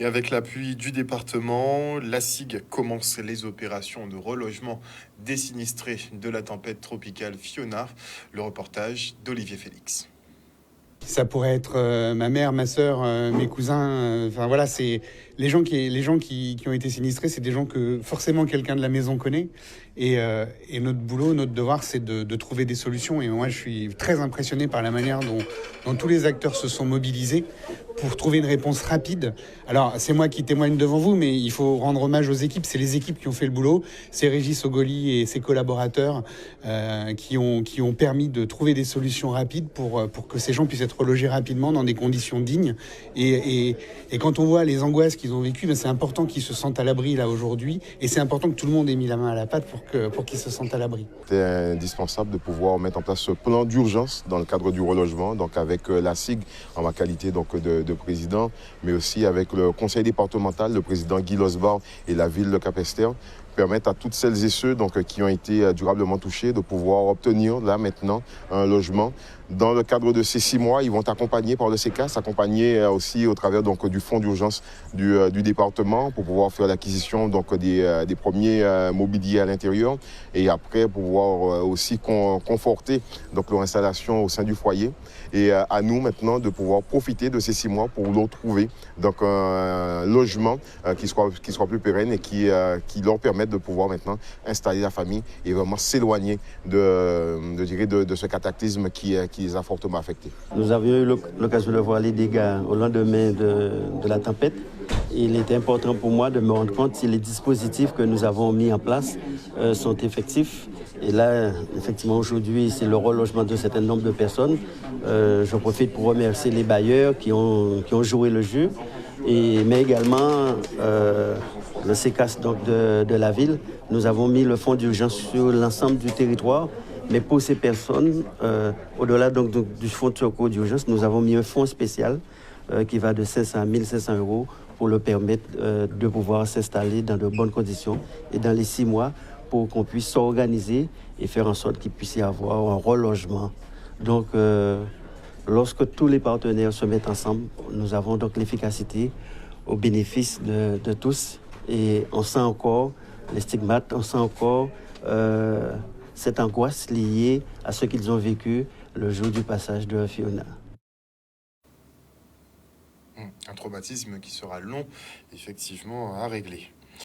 Et avec l'appui du département, la SIG commence les opérations de relogement des sinistrés de la tempête tropicale Fiona. Le reportage d'Olivier Félix. Ça pourrait être ma mère, ma sœur, mes cousins. Enfin voilà, c'est les gens qui ont été sinistrés, c'est des gens que forcément quelqu'un de la maison connaît. Et notre boulot, notre devoir, c'est de trouver des solutions. Et moi, je suis très impressionné par la manière dont tous les acteurs se sont mobilisés pour trouver une réponse rapide. Alors, c'est moi qui témoigne devant vous, mais il faut rendre hommage aux équipes. C'est les équipes qui ont fait le boulot. C'est Régis Ogoli et ses collaborateurs qui ont permis de trouver des solutions rapides pour que ces gens puissent être logés rapidement dans des conditions dignes. Et quand on voit les angoisses qu'ils ont vécues, ben c'est important qu'ils se sentent à l'abri là aujourd'hui. Et c'est important que tout le monde ait mis la main à la pâte pour qu'ils se sentent à l'abri. C'était indispensable de pouvoir mettre en place ce plan d'urgence dans le cadre du relogement, donc avec la SIG en ma qualité donc de président, mais aussi avec le conseil départemental, le président Guy Losbar et la ville de Capesterre, permettre à toutes celles et ceux donc, qui ont été durablement touchés de pouvoir obtenir là maintenant un logement. Dans le cadre de ces 6 mois, ils vont accompagner par le CECAS, accompagner aussi au travers donc, du fonds d'urgence du département pour pouvoir faire l'acquisition donc, des premiers mobiliers à l'intérieur et après pouvoir aussi conforter donc, leur installation au sein du foyer. Et à nous maintenant de pouvoir profiter de ces 6 mois pour leur trouver donc, un logement qui soit plus pérenne et qui leur permette de pouvoir maintenant installer la famille et vraiment s'éloigner de ce cataclysme qui les a fortement affectés. Nous avions eu l'occasion de voir les dégâts au lendemain de la tempête. Il était important pour moi de me rendre compte si les dispositifs que nous avons mis en place sont effectifs. Et là, effectivement, aujourd'hui, c'est le relogement d'un certain nombre de personnes. Je profite pour remercier les bailleurs qui ont joué le jeu, mais également le CECAS donc, de la ville. Nous avons mis le fonds d'urgence sur l'ensemble du territoire. Mais pour ces personnes, au-delà donc, du fonds de secours d'urgence, nous avons mis un fonds spécial qui va de 500 à 1500 € pour leur permettre de pouvoir s'installer dans de bonnes conditions et dans les 6 mois pour qu'on puisse s'organiser et faire en sorte qu'ils puissent y avoir un relogement. Donc, lorsque tous les partenaires se mettent ensemble, nous avons donc l'efficacité au bénéfice de tous et on sent encore les stigmates, on sent encore cette angoisse liée à ce qu'ils ont vécu le jour du passage de Fiona. Un traumatisme qui sera long, effectivement, à régler.